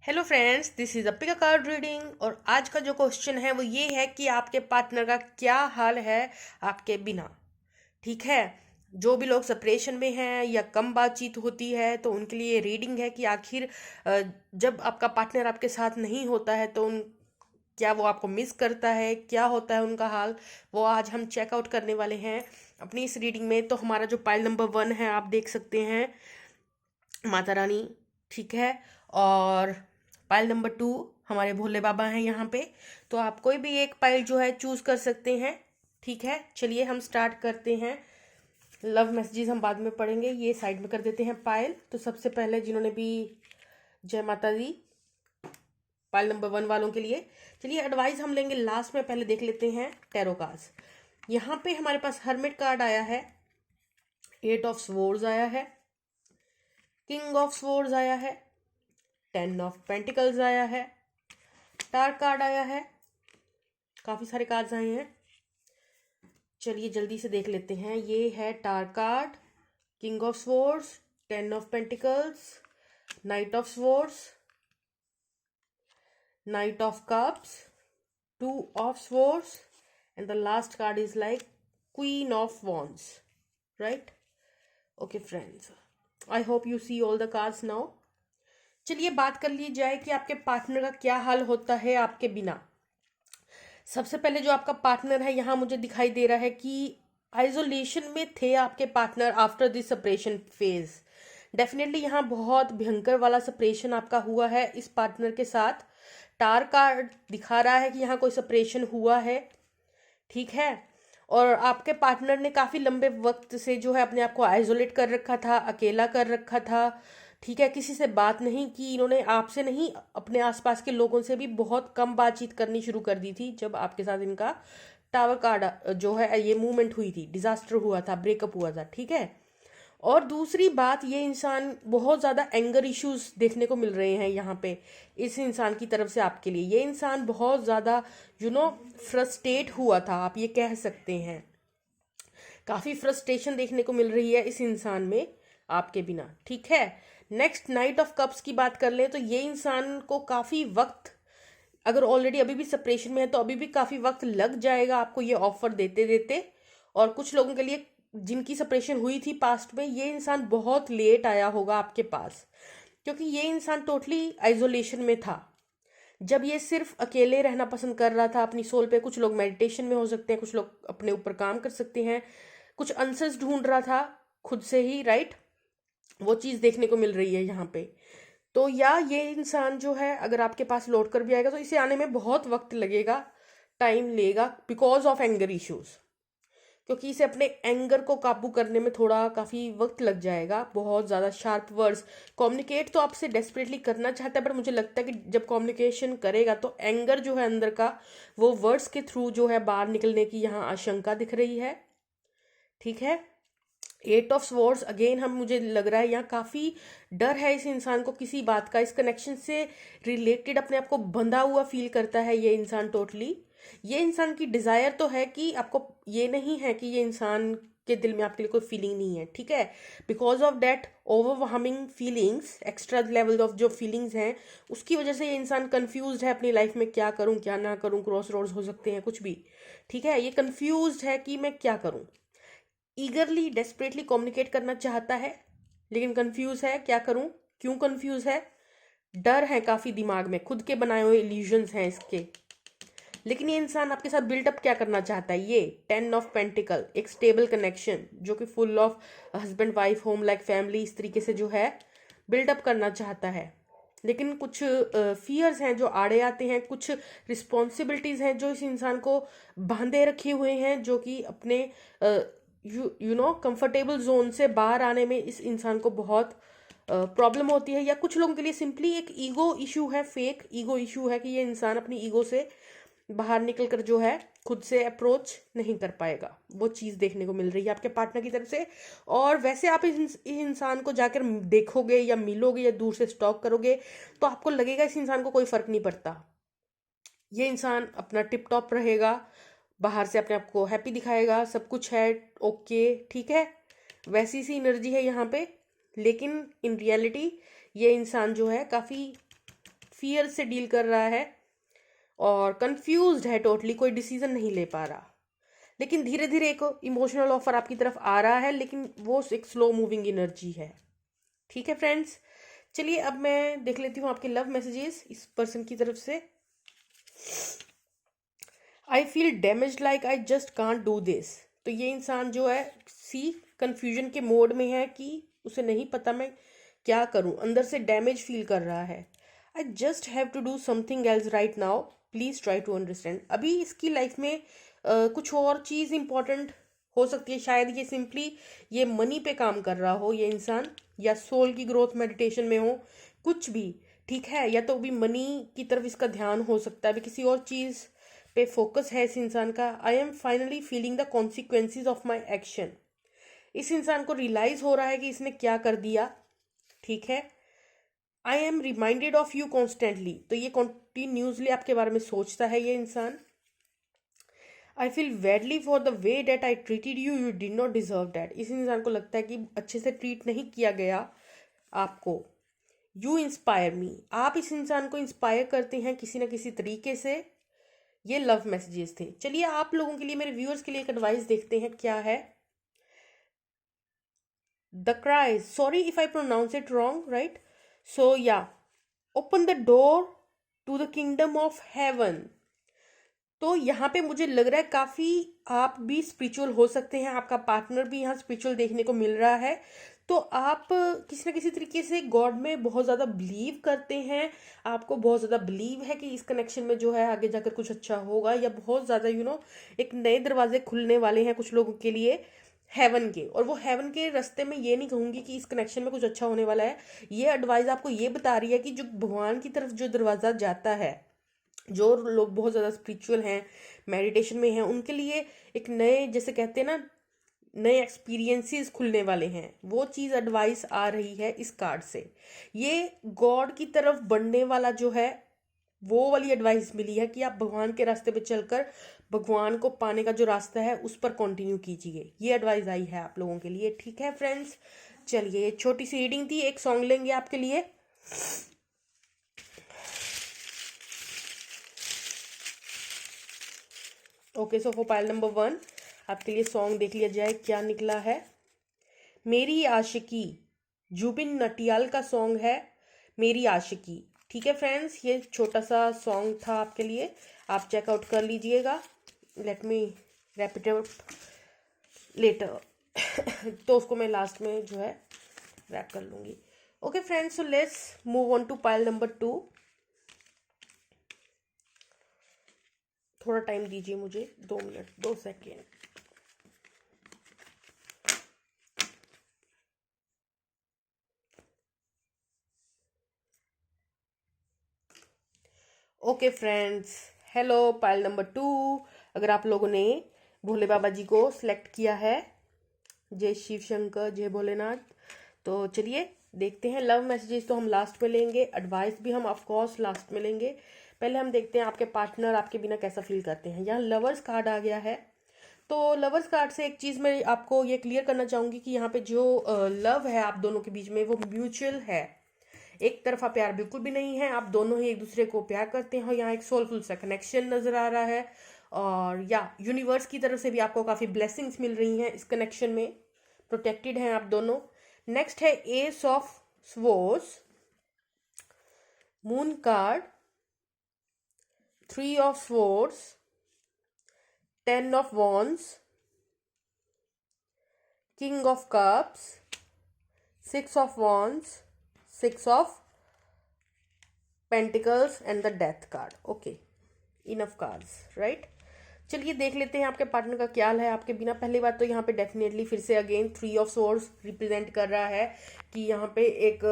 Hello friends, this is अपिका card reading. और आज का जो क्वेश्चन है वो ये है कि आपके पार्टनर का क्या हाल है आपके बिना। ठीक है। जो भी लोग सेपरेशन में हैं या कम बातचीत होती है तो उनके लिए रीडिंग है कि आखिर जब आपका पार्टनर आपके साथ नहीं होता है तो उन क्या वो आपको मिस करता है, क्या होता है उनका हाल, वो आज हम चेकआउट करने वाले हैं अपनी इस रीडिंग में। तो हमारा जो पाइल नंबर 1 है आप देख सकते हैं, माता रानी। ठीक है। और पाइल नंबर 2 हमारे भोले बाबा हैं यहाँ पे। तो आप कोई भी एक पाइल जो है चूज कर सकते हैं। ठीक है, चलिए हम स्टार्ट करते हैं। लव मैसेजेस हम बाद में पढ़ेंगे, ये साइड में कर देते हैं पाइल। तो सबसे पहले जिन्होंने भी जय माता दी, पाइल नंबर 1 वालों के लिए चलिए एडवाइस हम लेंगे लास्ट में। पहले देख लेते हैं टैरो कार्ड्स। यहाँ पे हमारे पास हर्मिट कार्ड आया है, 8 ऑफ स्वॉर्ड्स आया है, किंग ऑफ स्वॉर्ड्स आया है, 10 ऑफ पेंटिकल्स आया है, स्टार कार्ड आया है। काफी सारे कार्ड्स आए हैं, चलिए जल्दी से देख लेते हैं। ये है tarot card, king of swords, 10 of pentacles, knight of swords, knight of cups, 2 of swords, and the last card is like queen of wands, right? Okay friends, I hope you see all the cards now. चलिए बात कर ली जाए कि आपके partner का क्या हाल होता है आपके बिना। सबसे पहले जो आपका पार्टनर है यहाँ मुझे दिखाई दे रहा है कि आइसोलेशन में थे आपके partner after this separation phase. Definitely यहाँ बहुत भयंकर वाला सेपरेशन आपका हुआ है इस पार्टनर के साथ। टार कार्ड दिखा रहा है कि यहाँ कोई सेपरेशन हुआ है। ठीक है। और आपके पार्टनर ने काफी लंबे वक्त से जो है अपने आप को आइसोलेट कर रखा था, अकेला कर रखा था। ठीक है, किसी से बात नहीं की इन्होंने, आपसे नहीं अपने आसपास के लोगों से भी बहुत कम बातचीत करनी शुरू कर दी थी जब आपके साथ इनका टावर कार्ड जो है ये मूवमेंट हुई थी, डिजास्टर हुआ था, ब्रेकअप हुआ था। ठीक है। और दूसरी बात, ये इंसान बहुत ज़्यादा एंगर इश्यूज देखने को मिल रहे हैं यहाँ पे इस इंसान की तरफ से आपके लिए। ये इंसान बहुत ज़्यादा फ्रस्ट्रेट हुआ था, आप ये कह सकते हैं। काफ़ी फ्रस्ट्रेशन देखने को मिल रही है इस इंसान में आपके बिना। ठीक है। नेक्स्ट नाइट ऑफ कप्स की बात कर लें तो ये इंसान को काफ़ी वक्त, अगर ऑलरेडी अभी भी सेपरेशन में है तो अभी भी काफ़ी वक्त लग जाएगा आपको ये ऑफर देते देते। और कुछ लोगों के लिए जिनकी सेपरेशन हुई थी पास्ट में, ये इंसान बहुत लेट आया होगा आपके पास, क्योंकि ये इंसान टोटली आइसोलेशन में था जब ये सिर्फ अकेले रहना पसंद कर रहा था अपनी सोल पे। कुछ लोग मेडिटेशन में हो सकते हैं, कुछ लोग अपने ऊपर काम कर सकते हैं, कुछ आंसर्स ढूंढ रहा था खुद से ही, राइट? वो चीज़ देखने को मिल रही है यहाँ पे। तो या ये इंसान जो है अगर आपके पास लौट कर भी आएगा तो इसे आने में बहुत वक्त लगेगा, टाइम लेगा, बिकॉज ऑफ एंगर इश्यूज। क्योंकि इसे अपने एंगर को काबू करने में थोड़ा काफ़ी वक्त लग जाएगा। बहुत ज़्यादा शार्प वर्ड्स, कम्युनिकेट तो आपसे डेस्परेटली करना चाहता है, पर मुझे लगता है कि जब कम्युनिकेशन करेगा तो एंगर जो है अंदर का, वो वर्ड्स के थ्रू जो है बाहर निकलने की यहाँ आशंका दिख रही है। ठीक है। 8 ऑफ स्वॉर्ड्स अगेन, हम मुझे लग रहा है यहाँ काफ़ी डर है इस इंसान को किसी बात का, इस कनेक्शन से रिलेटेड अपने आप को बंधा हुआ फील करता है ये इंसान टोटली। ये इंसान की डिजायर तो है कि आपको, ये नहीं है कि ये इंसान के दिल में आपके लिए कोई फीलिंग नहीं है। ठीक है। Because of that overwhelming feelings, extra level of जो फीलिंग्स हैं, उसकी वजह से ये इंसान कंफ्यूज है अपनी लाइफ में, क्या करूं क्या ना करूं, क्रॉस रोड्स हो सकते हैं कुछ भी। ठीक है, ये कंफ्यूज है कि मैं क्या करूं। ईगरली डेस्परेटली कम्युनिकेट करना चाहता है लेकिन कंफ्यूज है, क्या करूं। क्यों कंफ्यूज है? डर है काफी दिमाग में, खुद के बनाए हुए इल्यूजन्स हैं इसके। लेकिन ये इंसान आपके साथ बिल्डअप क्या करना चाहता है? ये 10 ऑफ पेंटिकल, एक स्टेबल कनेक्शन जो कि full of husband wife, home like family, इस तरीके से जो है बिल्डअप करना चाहता है। लेकिन कुछ फियर्स हैं जो आड़े आते हैं, कुछ रिस्पॉन्सिबिलिटीज हैं जो इस इंसान को बांधे रखे हुए हैं, जो कि अपने यू नो कंफर्टेबल जोन से बाहर आने में इस इंसान को बहुत प्रॉब्लम होती है। या कुछ लोगों के लिए सिंपली एक ईगो इशू है, फेक ईगो इशू है कि ये इंसान अपनी ईगो से बाहर निकल कर जो है खुद से अप्रोच नहीं कर पाएगा। वो चीज़ देखने को मिल रही है आपके पार्टनर की तरफ से। और वैसे आप इस इंसान को जाकर देखोगे या मिलोगे या दूर से स्टॉक करोगे तो आपको लगेगा इस इंसान को कोई फर्क नहीं पड़ता। ये इंसान अपना टिप टॉप रहेगा, बाहर से अपने आप को हैप्पी दिखाएगा, सब कुछ है ओके। ठीक है, वैसी सी एनर्जी है यहाँ पे। लेकिन इन रियलिटी ये इंसान जो है काफ़ी फियर से डील कर रहा है और कंफ्यूज्ड है, टोटली कोई डिसीजन नहीं ले पा रहा। लेकिन धीरे धीरे एक इमोशनल ऑफर आपकी तरफ आ रहा है, लेकिन वो एक स्लो मूविंग एनर्जी है। ठीक है फ्रेंड्स, चलिए अब मैं देख लेती हूँ आपके लव मैसेजेस इस पर्सन की तरफ से। I feel damage like I just can't do this. तो ये इंसान जो है कंफ्यूजन के मोड में है कि उसे नहीं पता मैं क्या करूं, अंदर से डैमेज फील कर रहा है। I just have to do something else right now, please try to understand. अभी इसकी लाइफ में कुछ और चीज इंपॉर्टेंट हो सकती है, शायद ये सिंपली ये मनी पे काम कर रहा हो ये इंसान, या सोल की ग्रोथ मेडिटेशन में हो, कुछ भी। ठीक है, या तो अभी मनी की तरफ इसका ध्यान हो सकता है, अभी किसी और चीज पे फोकस है इस इंसान का। I am finally feeling the consequences of my action. इस इंसान को रियलाइज हो रहा है कि इसने क्या कर दिया। ठीक है, I am reminded of you constantly. तो ये कॉन्टिन्यूसली आपके बारे में सोचता है ये इंसान। I feel badly for the way that I treated you, you did not deserve that. इस इंसान को लगता है कि अच्छे से ट्रीट नहीं किया गया आपको। यू इंस्पायर मी, आप इस इंसान को इंस्पायर करते हैं किसी ना किसी तरीके से। ये लव मैसेजेस थे। चलिए आप लोगों के लिए, मेरे व्यूअर्स के लिए एक एडवाइस देखते हैं क्या है। The cries, sorry if I pronounce it wrong, right? So yeah, open the door to the kingdom of heaven. तो यहाँ पे मुझे लग रहा है काफी आप भी स्पिरिचुअल हो सकते हैं, आपका पार्टनर भी यहाँ स्पिरिचुअल देखने को मिल रहा है। तो आप किसी ना किसी तरीके से गॉड में बहुत ज़्यादा बिलीव करते हैं, आपको बहुत ज़्यादा बिलीव है कि इस कनेक्शन में जो है आगे जाकर कुछ अच्छा होगा, या बहुत ज़्यादा एक नए दरवाजे खुलने वाले हैं कुछ लोगों के लिए हेवन के। और वो हेवन के रास्ते में ये नहीं कहूँगी कि इस कनेक्शन में कुछ अच्छा होने वाला है, ये एडवाइस आपको ये बता रही है कि जो भगवान की तरफ जो दरवाज़ा जाता है, जो लोग बहुत ज़्यादा स्पिरिचुअल हैं, मेडिटेशन में हैं, उनके लिए एक नए, जैसे कहते हैं ना, नए एक्सपीरियंसेस खुलने वाले हैं। वो चीज़ एडवाइस आ रही है इस कार्ड से। ये गॉड की तरफ बढ़ने वाला जो है वो वाली एडवाइस मिली है कि आप भगवान के रास्ते पे चलकर भगवान को पाने का जो रास्ता है उस पर कंटिन्यू कीजिए। ये एडवाइस आई है आप लोगों के लिए। ठीक है फ्रेंड्स, चलिए छोटी सी रीडिंग थी, एक सॉन्ग लेंगे आपके लिए। Okay, so for pile number 1 आपके लिए सॉन्ग देख लिया जाए क्या निकला है। मेरी आशिकी, जुबिन नटियाल का सॉन्ग है मेरी आशिकी। ठीक है फ्रेंड्स, ये छोटा सा सॉन्ग था आपके लिए, आप चेकआउट कर लीजिएगा। Let me wrap it up later. तो उसको मैं लास्ट में जो है रैप कर लूँगी। Okay friends, so let's move on to pile number 2। थोड़ा टाइम दीजिए मुझे, 2 minute 2 second. Okay friends, hello pile number 2। अगर आप लोगों ने भोले बाबा जी को सिलेक्ट किया है, जय शिव शंकर, जय भोलेनाथ, तो चलिए देखते हैं। लव मैसेजेस तो हम लास्ट में लेंगे, एडवाइस भी हम ऑफ कोर्स लास्ट में लेंगे। पहले हम देखते हैं आपके पार्टनर आपके बिना कैसा फील करते हैं। यहाँ लवर्स कार्ड आ गया है। तो लवर्स कार्ड से एक चीज़ मैं आपको ये क्लियर करना चाहूँगी कि यहाँ पे जो लव है आप दोनों के बीच में वो म्यूचुअल है, एक तरफा प्यार बिल्कुल भी नहीं है। आप दोनों ही एक दूसरे को प्यार करते हैं और यहाँ एक सोलफुल सा कनेक्शन नजर आ रहा है। और या यूनिवर्स की तरफ से भी आपको काफ़ी ब्लेसिंग्स मिल रही हैं इस कनेक्शन में, प्रोटेक्टेड हैं आप दोनों। नेक्स्ट है S of swords, moon card, 3 of swords, 10 of wands, king of cups, 6 of wands, 6 of pentacles and the death card. Okay, enough cards, right? चलिए देख लेते हैं आपके पार्टनर का क्या हाल है आपके बिना। पहली बात तो यहाँ पे डेफिनेटली फिर से अगेन 3 ऑफ सोर्ड्स रिप्रेजेंट कर रहा है कि यहाँ पे एक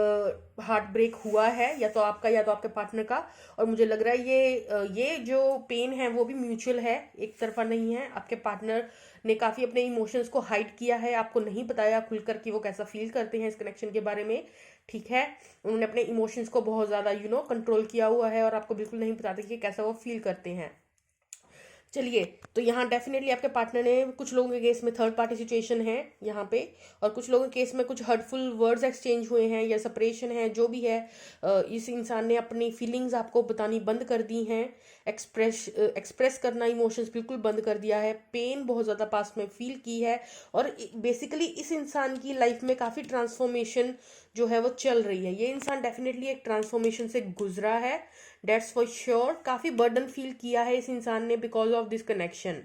हार्ट ब्रेक हुआ है, या तो आपका या तो आपके पार्टनर का। और मुझे लग रहा है ये जो पेन है वो भी म्यूचुअल है, एक तरफा नहीं है। आपके पार्टनर ने काफ़ी अपने इमोशंस को हाइड किया है, आपको नहीं बताया खुलकर कि वो कैसा फील करते हैं इस कनेक्शन के बारे में। ठीक है, उन्होंने अपने इमोशंस को बहुत ज़्यादा कंट्रोल किया हुआ है और आपको बिल्कुल नहीं बताते कि कैसा वो फील करते हैं। चलिए, तो यहाँ डेफिनेटली आपके पार्टनर ने, कुछ लोगों के केस में थर्ड पार्टी सिचुएशन है यहाँ पे, और कुछ लोगों के केस में कुछ हर्टफुल वर्ड्स एक्सचेंज हुए हैं या सेपरेशन है, जो भी है। इस इंसान ने अपनी फीलिंग्स आपको बतानी बंद कर दी हैं, एक्सप्रेस करना इमोशंस बिल्कुल बंद कर दिया है, पेन बहुत ज़्यादा पास्ट में फील की है, और बेसिकली इस इंसान की लाइफ में काफ़ी ट्रांसफॉर्मेशन जो है वो चल रही है। ये इंसान डेफिनेटली एक ट्रांसफॉर्मेशन से गुजरा है, डेट्स फॉर श्योर। काफ़ी बर्डन फील किया है इस इंसान ने बिकॉज ऑफ दिस कनेक्शन।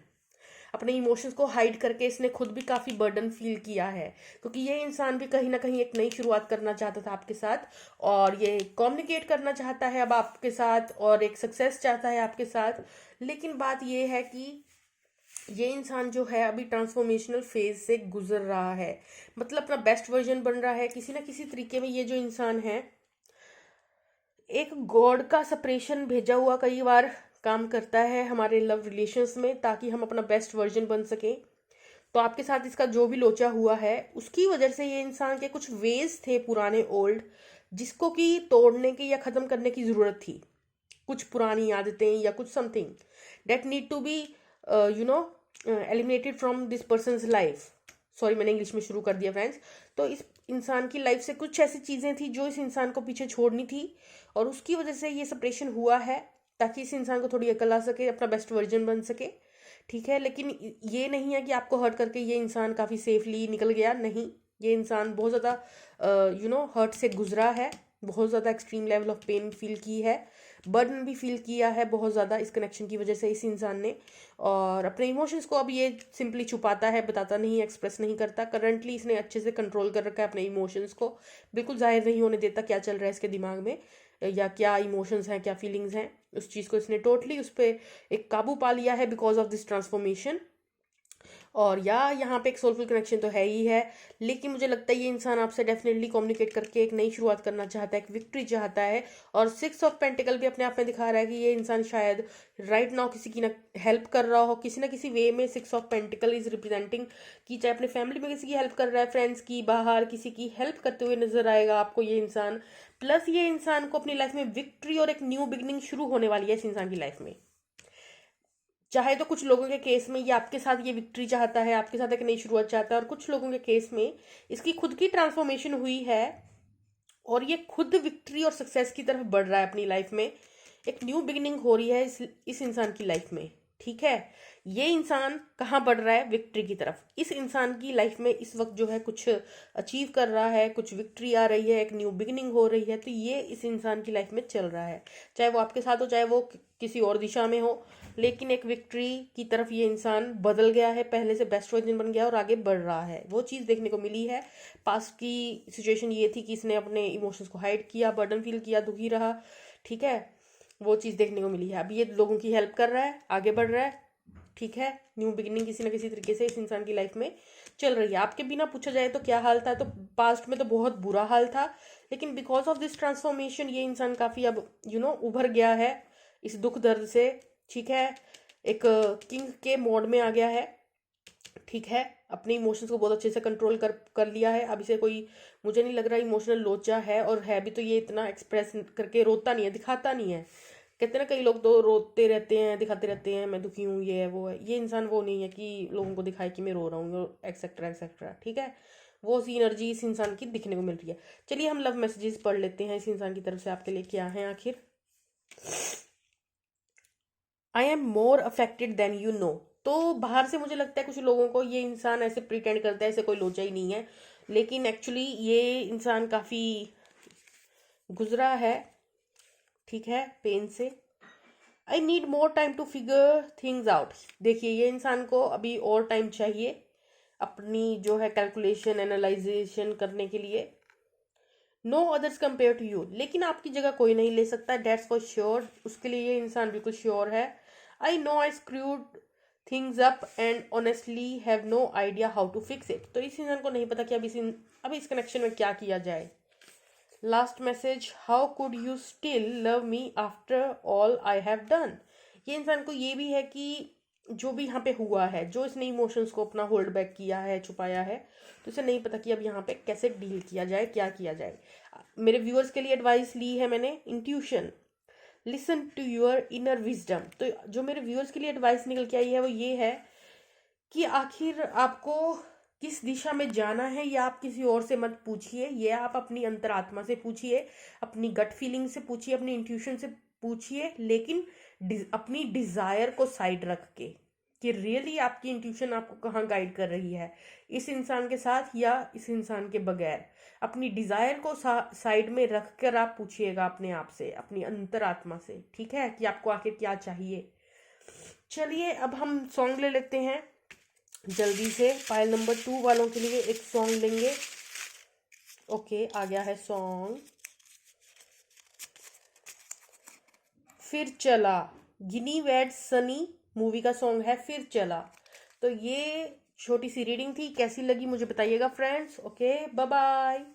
अपने इमोशंस को हाइड करके इसने खुद भी काफ़ी बर्डन फील किया है, क्योंकि ये इंसान भी कहीं ना कहीं एक नई शुरुआत करना चाहता था आपके साथ, और ये कम्युनिकेट करना चाहता है अब आपके साथ, और एक सक्सेस चाहता है आपके साथ। लेकिन बात ये है कि ये इंसान जो है अभी ट्रांसफॉर्मेशनल फेज से गुजर रहा है, मतलब अपना बेस्ट वर्जन बन रहा है किसी ना किसी तरीके में। ये जो इंसान है एक गॉड का सेपरेशन भेजा हुआ कई बार काम करता है हमारे लव रिलेशंस में, ताकि हम अपना बेस्ट वर्जन बन सकें। तो आपके साथ इसका जो भी लोचा हुआ है उसकी वजह से ये इंसान के कुछ वेज थे पुराने ओल्ड, जिसको कि तोड़ने की या ख़त्म करने की ज़रूरत थी। कुछ पुरानी आदतें या कुछ something that need to be eliminated from this person's life. Sorry, मैंने इंग्लिश में शुरू कर दिया फ्रेंड्स। तो इस इंसान की लाइफ से कुछ ऐसी चीज़ें थी जो इस इंसान को पीछे छोड़नी थी, और उसकी वजह से ये सेपरेशन हुआ है, ताकि इस इंसान को थोड़ी अकल आ सके, अपना बेस्ट वर्जन बन सके। ठीक है, लेकिन ये नहीं है कि आपको हर्ट करके ये इंसान काफ़ी सेफली निकल गया, नहीं। ये इंसान बहुत ज़्यादा हर्ट से गुजरा है, बहुत ज़्यादा extreme level of pain feel की है, बर्डन भी फील किया है बहुत ज़्यादा इस कनेक्शन की वजह से इस इंसान ने। और अपने इमोशंस को अब ये सिंपली छुपाता है, बताता नहीं, एक्सप्रेस नहीं करता। करंटली इसने अच्छे से कंट्रोल कर रखा है अपने इमोशंस को, बिल्कुल जाहिर नहीं होने देता क्या चल रहा है इसके दिमाग में, या क्या इमोशंस हैं, क्या फीलिंग्स हैं। उस चीज़ को इसने टोटली उस पर एक काबू पा लिया है बिकॉज ऑफ दिस ट्रांसफॉर्मेशन। और यहाँ पे एक सोलफुल कनेक्शन तो है ही है, लेकिन मुझे लगता है ये इंसान आपसे डेफिनेटली कम्युनिकेट करके एक नई शुरुआत करना चाहता है, एक विक्ट्री चाहता है। और 6 ऑफ पेंटिकल भी अपने आप में दिखा रहा है कि ये इंसान शायद राइट नाउ किसी की ना हेल्प कर रहा हो, किसी ना किसी वे में। 6 ऑफ पेंटिकल इज रिप्रेजेंटिंग कि चाहे अपने फैमिली में किसी की हेल्प कर रहा है, फ्रेंड्स की, बाहर किसी की हेल्प करते हुए नजर आएगा आपको ये इंसान। प्लस ये इंसान को अपनी लाइफ में विक्ट्री और एक न्यू बिगनिंग शुरू होने वाली है इस इंसान की लाइफ में। चाहे तो कुछ लोगों के केस में ये आपके साथ ये विक्ट्री चाहता है, आपके साथ एक नई शुरुआत चाहता है, और कुछ लोगों के केस में इसकी खुद की ट्रांसफॉर्मेशन हुई है और ये खुद विक्ट्री और सक्सेस की तरफ बढ़ रहा है अपनी लाइफ में। एक न्यू बिगिनिंग हो रही है इस इंसान की लाइफ में। ठीक है, ये इंसान कहाँ बढ़ रहा है? विक्ट्री की तरफ। इस इंसान की लाइफ में इस वक्त जो है कुछ अचीव कर रहा है, कुछ विक्ट्री आ रही है, एक न्यू बिगिनिंग हो रही है। तो ये इस इंसान की लाइफ में चल रहा है, चाहे वो आपके साथ हो, चाहे वो किसी और दिशा में हो, लेकिन एक विक्ट्री की तरफ ये इंसान बदल गया है, पहले से बेस्ट वर्जन बन गया और आगे बढ़ रहा है। वो चीज़ देखने को मिली है। पास्ट की सिचुएशन ये थी कि इसने अपने इमोशंस को हाइड किया, बर्डन फील किया, दुखी रहा। ठीक है, वो चीज़ देखने को मिली है। अब ये लोगों की हेल्प कर रहा है, आगे बढ़ रहा है। ठीक है, न्यू बिगिनिंग किसी ना किसी तरीके से इस इंसान की लाइफ में चल रही है। आपके बिना पूछा जाए तो क्या हाल था, तो पास्ट में तो बहुत बुरा हाल था, लेकिन बिकॉज ऑफ दिस ट्रांसफॉर्मेशन ये इंसान काफ़ी अब उभर गया है इस दुख दर्द से। ठीक है, एक किंग के मोड में आ गया है। ठीक है, अपने इमोशंस को बहुत अच्छे से कंट्रोल कर लिया है। अब इसे कोई, मुझे नहीं लग रहा इमोशनल लोचा है, और है भी तो ये इतना एक्सप्रेस करके रोता नहीं है, दिखाता नहीं है। कहते हैं ना, कई लोग तो रोते रहते हैं, दिखाते रहते हैं मैं दुखी हूँ, ये है वो है। ये इंसान वो नहीं है कि लोगों को दिखाए कि मैं रो रहा हूँ, एक्सेट्रा एक्सेट्रा। ठीक है, वो सी एनर्जी इस इंसान की दिखने को मिल रही है। चलिए हम लव मैसेजेस पढ़ लेते हैं इस इंसान की तरफ से आपके लिए क्या है आखिर। I am more affected than you know. तो बाहर से मुझे लगता है कुछ लोगों को ये इंसान ऐसे प्रिटेंड करता है ऐसे कोई लोचा ही नहीं है, लेकिन एक्चुअली ये इंसान काफ़ी गुजरा है। ठीक है, पेन से। I need more time to figure things out. देखिए, ये इंसान को अभी और टाइम चाहिए अपनी जो है कैलकुलेशन, एनालाइजेशन करने के लिए। No others compare to you, लेकिन आपकी जगह कोई नहीं ले सकता, डेट्स फॉर श्योर। उसके लिए ये इंसान बिल्कुल श्योर है। I know I screwed things up and honestly have no idea how to fix it. तो इस इंसान को नहीं पता कि अभी इस कनेक्शन में क्या किया जाए। Last message, how could you still love me after all I have done. ये इंसान को ये भी है कि जो भी यहाँ पे हुआ है, जो इसने इमोशंस को अपना होल्ड बैक किया है, छुपाया है, तो इसे नहीं पता कि अब यहाँ पे कैसे डील किया जाए, क्या किया जाए। मेरे व्यूअर्स के लिए एडवाइस ली है मैंने, intuition. Listen to your inner wisdom. तो जो मेरे व्यूअर्स के लिए एडवाइस निकल के आई है वो ये है कि आखिर आपको किस दिशा में जाना है, या आप किसी और से मत पूछिए, ये आप अपनी अंतरात्मा से पूछिए, अपनी गट फीलिंग से पूछिए, अपनी इंट्यूशन से पूछिए, लेकिन अपनी डिजायर को साइड रख के कि रियली आपकी इंट्यूशन आपको कहाँ गाइड कर रही है, इस इंसान के साथ या इस इंसान के बगैर। अपनी डिजायर को साइड में रख कर आप पूछिएगा अपने आप से, अपनी अंतरात्मा से, ठीक है, कि आपको आखिर क्या चाहिए। चलिए अब हम सॉन्ग ले लेते हैं जल्दी से। पाइल नंबर 2 वालों के लिए एक सॉन्ग लेंगे। ओके, आ गया है सॉन्ग, फिर चला। गिनी वेड सनी मूवी का सॉन्ग है फिर चला। तो ये छोटी सी रीडिंग थी, कैसी लगी मुझे बताइएगा फ्रेंड्स। Okay, bye bye.